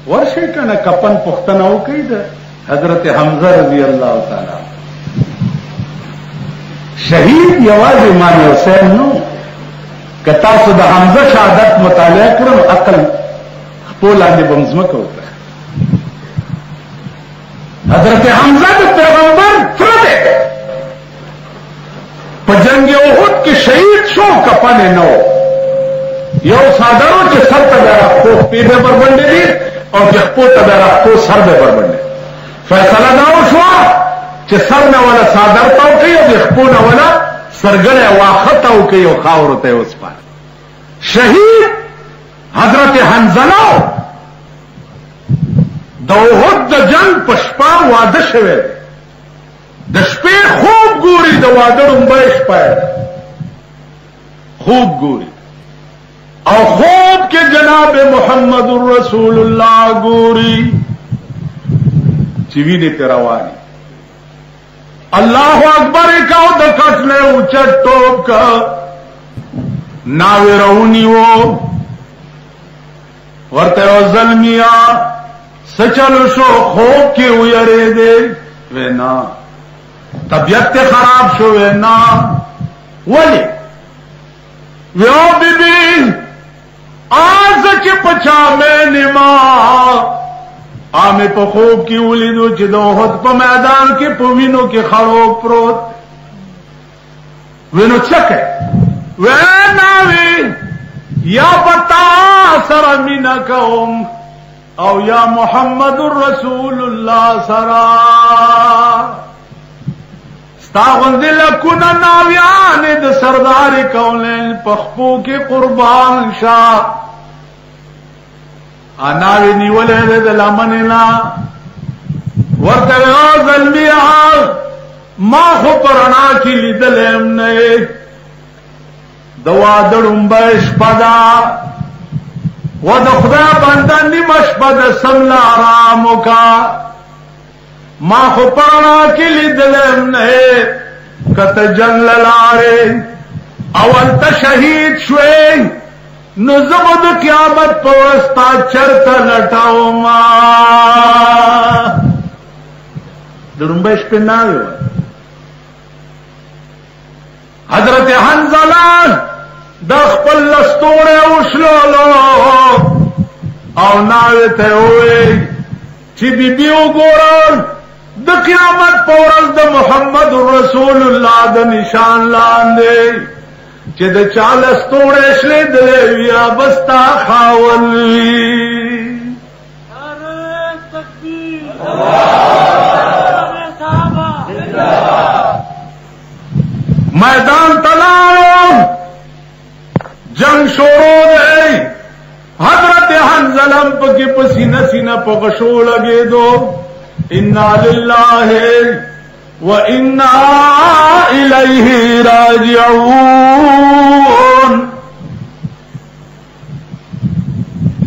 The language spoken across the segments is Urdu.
ورشي کنه کپن پختنه وکړي د حضرت حمزه رضی الله تعالی شهید یوازې امام حسین نو که تاسو د حمزه شهادت مطالعه کړو عقل خپل باندې بمزمکه وکړه. حضرت حمزه د پیغمبر تره په جنگ احد کې شهید شو کپن نو یو سادهو چې سر ته راخو پیډه پر باندې دي او چې خپل ته راخو سر به پر باندې فیصله دا وشو چې سر نه ولا صادر تاو کوي او خپل نه ولا سرګړې واخته او کوي او خاور ته وسپار. شهید حضرت حنظله د احد د جنگ په شپه واده شوی د شپې خوب ګوري د واده لومبۍ شپه خوب ګوري او خوب کې جناب محمد رسول الله ګوري چې ویني رواني الله اکبر کاو د کټله اوچت ټوپ کا ناوی رونی وو ورته ظلمیا سچلو شو خوب کې ویری دے وینا طبیعت خراب شو وینا ولی ویو بی بی آز چې پچا میں نما آمه په خوب کې ولیدو چې د احد په میدان کې په وینو کې خړو پروت وینو چکه ویناوی یا پتا سره مینا کوم او یا محمد رسول الله سرا ستاغند لکونه ناویان د سردار کونین پخپو کې قربان شاه اناوی نیولې د لمننا ورته ظلمیا ما خو پرانا کې لیدلم نه دوا دړم بش پدا و د خدای بنده نیمش پد سملا آرام کا ما خو پرانا کې لیدلم نه کته جنل لاره اول ته شهید شوي نو زبد قیامت پوستا چرتا لٹاو ما درنبش پہ ناوی ہوا حضرت حنظلہ دخ پل لستوڑے اوشلولو او ناوی تے ہوئے چی بی بیو گورل دا قیامت پورل دا محمد رسول اللہ دا نشان لاندے چې د چاله ستوړې شلې دلې بیا بستا خاولي نعره تکبیر میدان تلاړو جنگ شروع دی حضرت حنظله پکې پسینه سینه په غشو لګېدو انا لله وَإِنَّا إِلَيْهِ راجعون.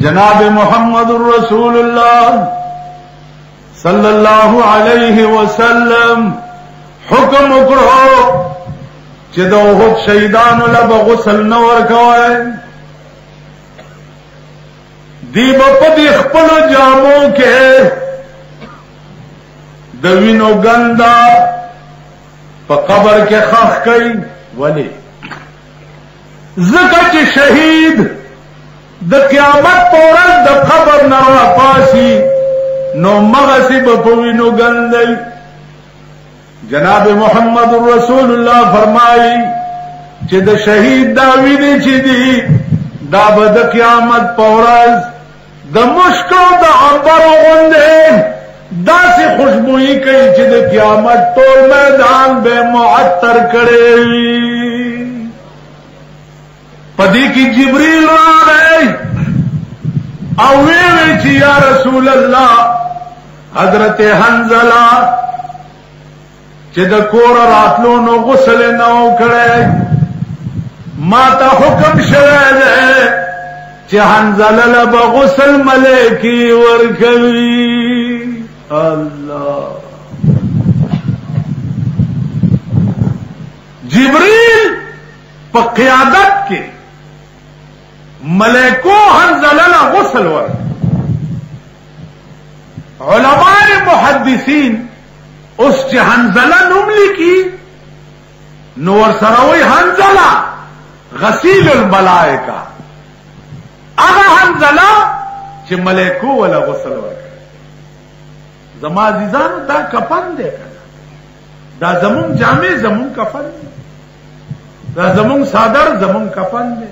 جناب محمد رسول اللہ صلی اللہ علیہ وسلم حکم اکڑو چې د احد شهیدانو له غسل نه ورکوي دی په دې خپل جامو کې د وینو ګندا په قبر کې خخ کوي ولی زکه چې شهید د قیامت پورې د قبر نه راپاسي نو مغسی په وینو ګندل. جناب محمد رسول الله فرمایي چې د شهید دا ویني چې دی دا به د قیامت پورې د مشکو د عنبر غوندې داسې خوشبوئی کوي چې د قیامت ټول میدان به معطر کړي وي. پدې کې جبريل راغی او ویل چې یا رسول الله حضرت حنظله چې د کور راتلو نو غسل نه وکړي ما ته حکم شوی دی چې حنظله له غسل ملکی ورکوي. اللہ جبریل پا قیادت کے ملیکو حنظلہ غسل ور محدثین اوس چې حنزله نوم لیکي نو ورسره وایي حنزله غسیل الملائکه، هغه حنزله چې ملائکو ولا غسل ورکړي. زما عزیزانو دا کفن دی کنه، دا زمون جامع زمون کفن دی، دا زمون صادر زمون کفن دی.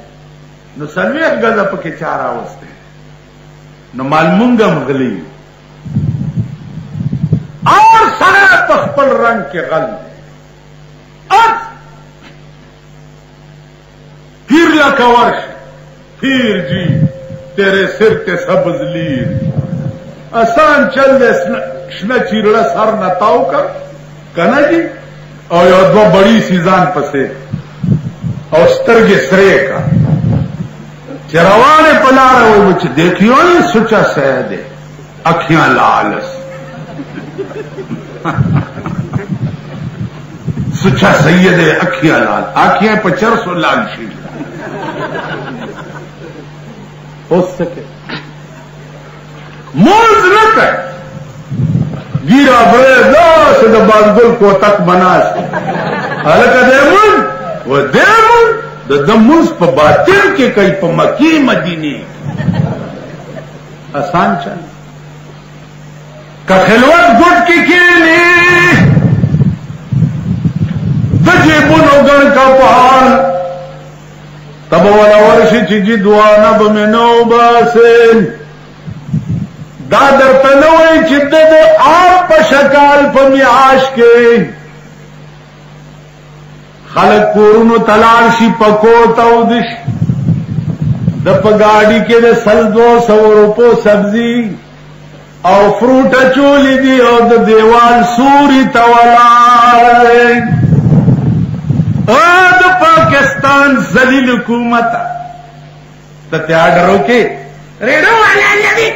نو سلویخ گزا پکی چار آوستے نو مالمونگا مغلی اور سرا تخپل رنگ کے غل دے ات پھر لکا ورش پھر جی تیرے سر تے سبز لیر آسان چل دے شنا چیرڑا سر نتاو کر کنا جی اور یو دو بڑی سیزان پسے اور سترگ سرے کا چروانے پلا رہے ہو بچ دیکھیو نہیں سچا سید ہے اکھیاں لالس سچا سید ہے اکھیاں لال آنکھیں پہ 400 لال شیل ہو سکے موز نہ کر گیرا بڑے داس دا بازگل کو تک بناس حلقہ دیمون وہ دیمون دموز پا باطن کے کئی پا مکی مدینی آسان چل کا خلوت گٹ کی کیلی دجی بنو گن کا پہاڑ تب والا ورشی چیجی دعانا بمنو باسن دادر تنوئی چدے دے آپ پا شکال پا میعاش کے خلق کورونو تلاشی پکو تودش دپ گاڑی کے دے 200 روپو سبزی او فروٹ چولی دی او د دیوال سوری تولا د پاکستان ذلیل حکومت ته آرڈر کے ریڈو والا لگی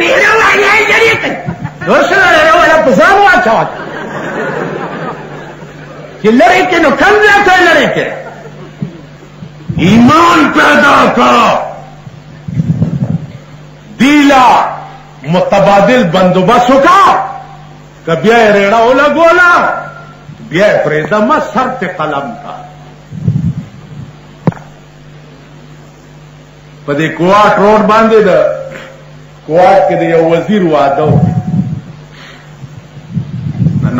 ریڈو والا لگی دوسرا ریڈو والا پسانو اچھا ہوتا کہ لڑے کے نو کم جاتا ہے لڑے کے ایمان پیدا کرو دیلا متبادل بندوبست کا کبھی ریڑا اولا گولا بیا پریزما سر تے قلم کا پدے کوارٹ روڈ باندھے دا کوارٹ کے دے وزیر وادو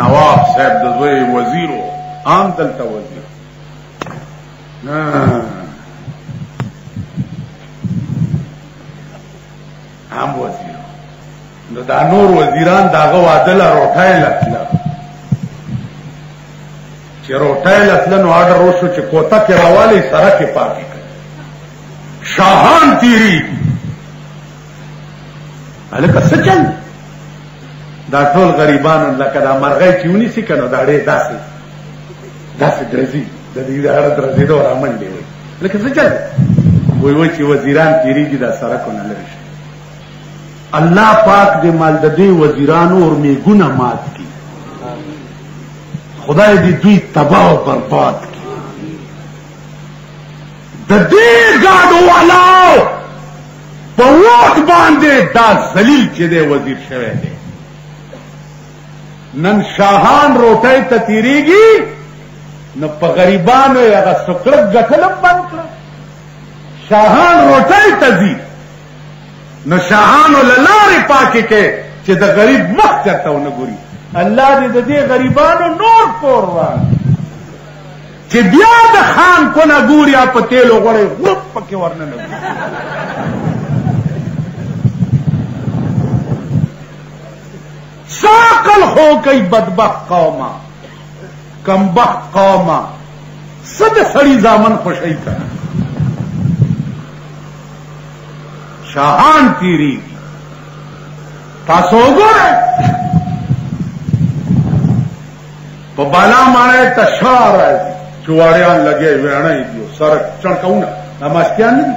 نواب صاحب دزوی وزیرو عام دلتا وزیر عام وزیر دا نور وزیران داغه وادل روټای لتل چې روټای لتل نو آرډر وشو چې کوتا کې راوالی سره کې پاتې شاهان تیری الکه سچل دا ټول غریبانو لکه دا مرغۍ چېونی سي کنه دا ډېر داسې درځي د دې اړه درځي دا رامنډي وي لکه سچل وای چې وزیران تیریږي دا سره کو نه لري اللہ پاک دے مالددی وزیرانو اور میگونا مات کی خدا دی دوی تباہ و برباد کی ددی گاڑو والاو پا ووٹ باندے دا زلیل چے دے وزیر شوے دے نن شاہان روٹائی تتیری گی نو پا غریبانو یا سکرک گتلم بند کر شاہان روٹائی تزیر نو شاہانو للاری پاکی کے چه دا غریب مخ چرتا ہو نگوری اللہ دی دا دی غریبانو نور پور وان چه بیا دا خان کو نگوری آپ تیلو غوڑے غرب پکی ورنہ نگوری ساقل ہو کئی بدبخت قوما کمبخت قوما صد سڑی زامن خوشی کرنا شاہان تیری تاسو گورے پا بالا مانے تشار ہے چواریان لگے ویڑا ہی دیو سرک چڑکاؤنا نماشتیان نہیں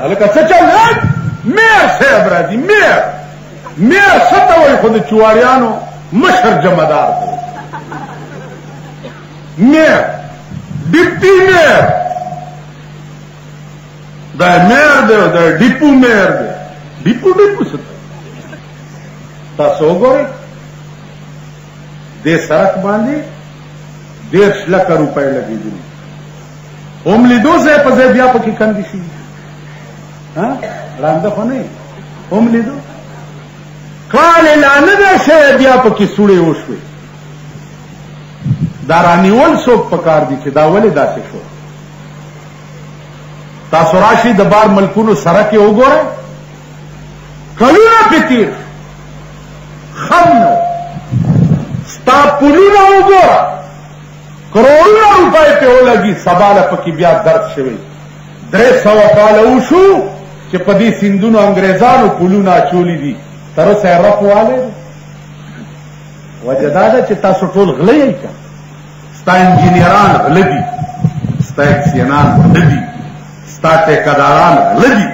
حلقہ سچا لگ میر سے ابرازی میر ستا ہوئی خود چواریانو مشر جمعدار دو میر ڈپٹی میر دا میر دے دا ڈپو میر دے ڈپو ستا تاسو وګورئ دې سړک باندې 1.5 لک روپۍ لګېدلي هم لیدو ځای په ځای بیا پکې کندې شي ړانده خو نه هم لیدو کال لا نه ده شوی بیا پکې سوړې وشوې دا رانیول څوک پکار دي چې دا ولې داسې شو تاسو راشي د بار ملکونو سره کې وګورئ کلونه پې تېر خم نو ستا پلونه وګوره کروڑونه روپۍ پې ولګي سبا له پکې بیا درد شوی 300 کاله وشو چې په دې سیندونو انګریزانو پلونه اچولي دي تر اوسه یې رف والی دی وجه دا ده چې تاسو ټول غله یئ که ستا انجینیران غله دي ستا اکسینان غله دي ستا ټیکهداران غله دي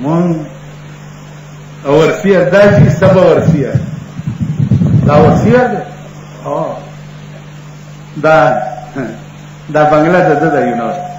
مونږ ورسیه دا چې سبا ورسیه دا ورسیه ده دا بنگله د ده یو نو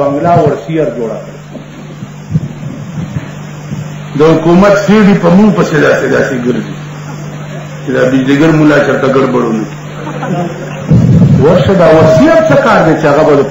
بنگله ورسیر جوړه کړه د حکومت سیډي په مونږ پسې داسې ګرځي چې دا بجلیګر مولا چرته ګړبړونه ورشه دا ورسیر څه کار دی چې هغه به د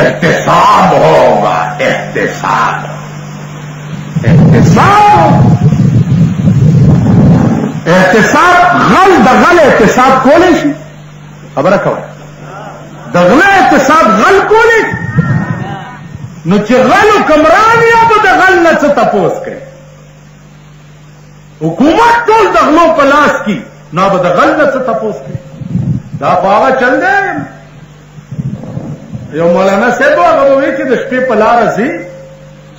احتساب ہوگا احتساب غل د غل احتساب کولی شي خبره کوه د غل احتساب غل کولی نو چې غلو کمران یا به د غل نه څه تپوس کوي حکومت ټول د غلو په لاس کې نو به د غل نه څه تپوس کوي دا خو هغه چل دی یو مولانا صاحب هغه به وایي چې د شپې په لاره ځي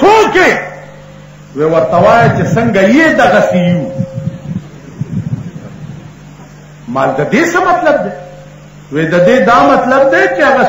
څوک یې وی ورته وایه چې څنګه یې دغسې یو مال د دې څه مطلب دی وی د دې دا مطلب دی چې هغه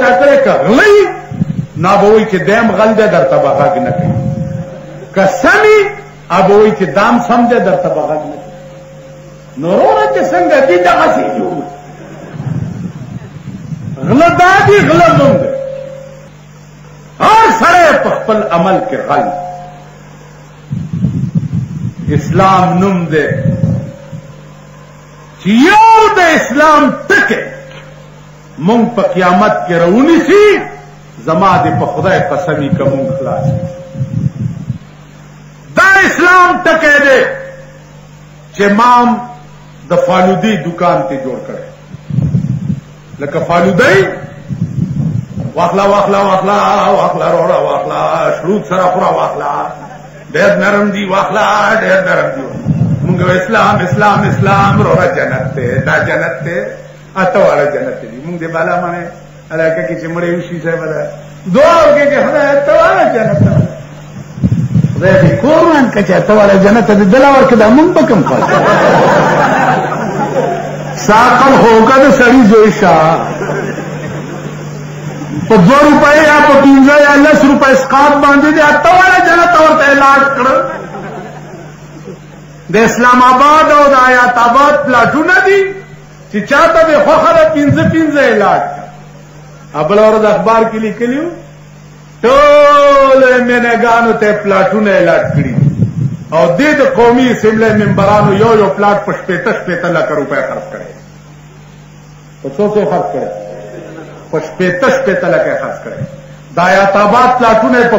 چا کړی که غلی نه به وایي چې دیم غل دی درته به غږ نه کوي که سمي به وایي چې دام سم دی درته به غږ نه کوي نو وروره چې څنګه دي دغسې یو غله دا دي غله مونږ دی هر سړی په خپل عمل کې غل اسلام نوم دی چې یو د اسلام ټکی مونږ په قیامت کې راونیسي زما دې په خدای قسمي که مونږ خلاص دا اسلام ټکی دی چې مام د فالودي دکان ته جوړ کړی لکه فالودی واخلا واخلا واخلا واخلا روړه واخلا شروط سره خورا واخلا ډېر نرم دی واخلا ډېر نرم دی مونږ اسلام اسلام اسلام روړه جنت ته دا جنت ته اته والا جنت دی مونږ دې بالا باندې علاقه کې چې مړې وشي ځای بلا دعا وکړي چې خدای اته والا جنت ته خدای دې قرآن کې چې اته والا جنت ته دلاور کې د مونږ په کوم خاص ساقل ہوگا تو سړي زوی شاه په 2 روپۍ یا په 15 یا 10 روپۍ اسقاط باندې دې اته والا جنت ورته اعلان کړ د اسلام آباد او د آیات آباد پلاټونه دي چې چاته به خوخه 15 اعلان ابل اور د اخبار کې لیکلیو ټول منګانو ته پلاټونه اعلان کړی او د قومي اسمبلی ممبرانو یو پلاټ په 15 لک روپۍ خرڅ کړي په څو خرڅ کړي په 15 لک خرڅ کړي د آیات آباد پلاټونه په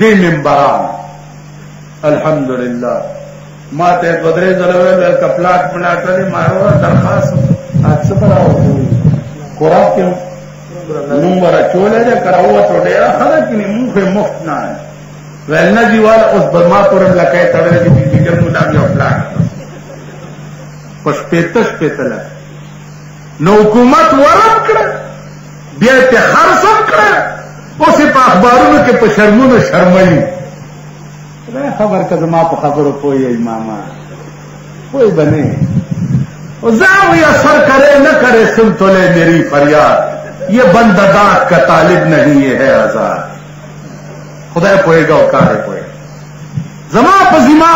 د ممبرانو الحمدلله ما ته ودرې زلوې د پلاټ لري ما درخواست اڅ براو قرآن کې نمبر چولې ده کراوه ته ډېر خلک نه موږ مفت نه ولنه دیوال اوس برما پورم لکه تړلې دي چې موږ یو پلاټ پس 15 لک نو حکومت ورم کړ بیا ته خرڅم کړ اوس په اخبارونو کې په شرمونو شرمایي خبر کده ما په خبرو پوي ماما کوئی بنے زاو یا سر کرے نہ کرے سن تو لے میری فریاد یہ بندداد کا طالب نہیں یہ ہے آزاد خدا پوئے گا اوکارے پوئے زما پزما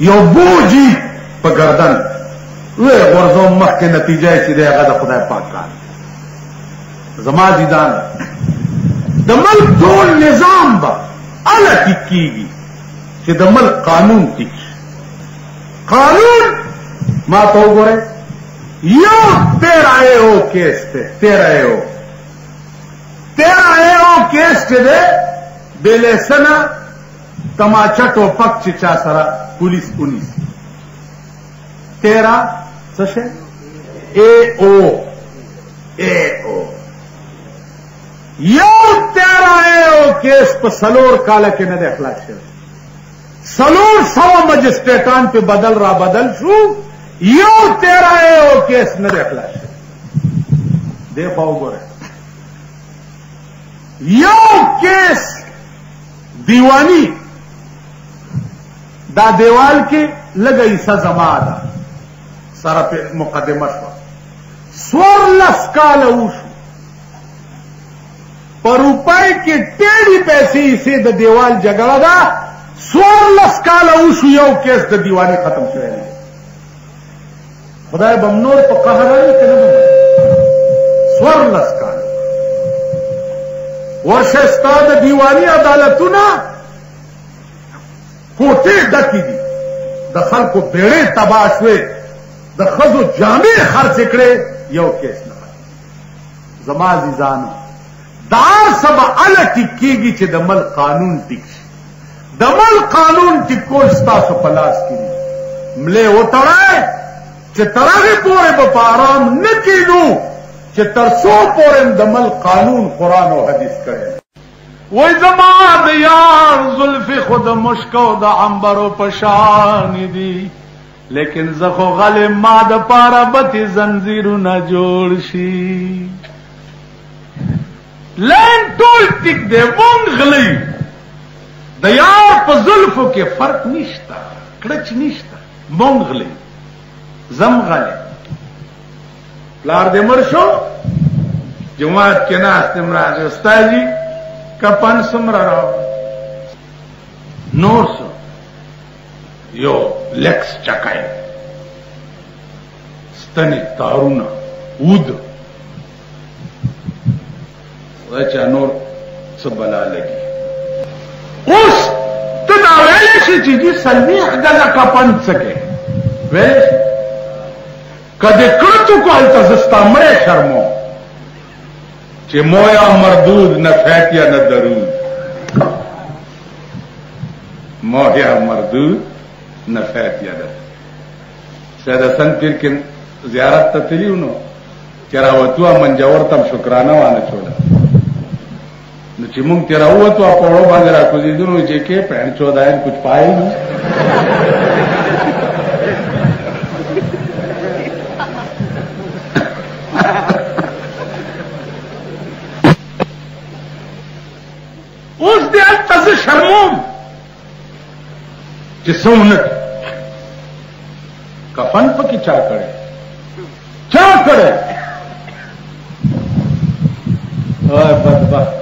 یو بوجی په گردن وې ورځو مخ کې نتیجه چې دی هغه د خدای پاک کار زما دیدان د ملک ټول نظام به اله ټیکيږي چې د ملک قانون ټیک قانون ما تو وګوره یو 13 کیس ته 13 کیس ته ده بل سنه تماچا ټوپک چې چا سره پولیس 13 څه شي او یو 13 کیس په سلور کاله کې نه د اخلاص شوی سلور سو مجسټریټان په بدل را بدل شو یو 13 کیس نه د اخلاص شوی دیکھو وګوره یو کیس دیوانی دا دیوال کې لګئی سزما ده سره په مقدمه شو 14 کال وشو پر روپای کې ټیډي پیسې سي د دیوال جګړه ده 14 کال وشو یو کیس د دیوانی ختم شوی دی خدای بمنور په قهر نه کنه 14 کال ورشه ستاد دیوانی عدالتونه کوټه ډکې دي د خلکو بیړې تباہ شوې د خزو جامې خرڅ کړې یو کیس نه زما عزیزانو دار سبا اله ټیکيږي چې د ملک قانون ټیک شي د ملک قانون ټیکول ستاسو په لاس کې دي ملې وټړای چې ترغه پورې په آرام نه کینو چې ترسو پورې د ملک قانون قران او حدیث کړي وای زما د یار زلفی خود مشکو د عنبرو پشان دي لیکن زخو غل ما د پاره بتی زنجیرونه جوړ شي لین ټول ټیک دی مونږ غلی د یار په زلفو کې فرق نشته کړچ نشته مونږ غلی زم غلی پلار دې مر شو جماعت کې ناس تمراج استادی کپن سمرا راو نور سو یو لیکس چکای ستنی تارونا ود وچا نور سبلا لگی اوس تدا ویلې شي چې دې سلمیخ دغه کپن څکه ویلې کده کړتو کول تاسو ستامره شرمو چې مویا مردود نه فاتیا نه درود مویا مردود نه فاتیا ده ساده سن پیر کې زیارت ته تلیو نو چراوتو منجور تم شکرانه وانه چوله نو چې مونږ تیراوتو په وړو باندې راکوزي دونو چې کې پهن 14 کچھ پای نه اوس دې تاسو شرموم چې څونه کفن پکې چا کړي وای بدبخت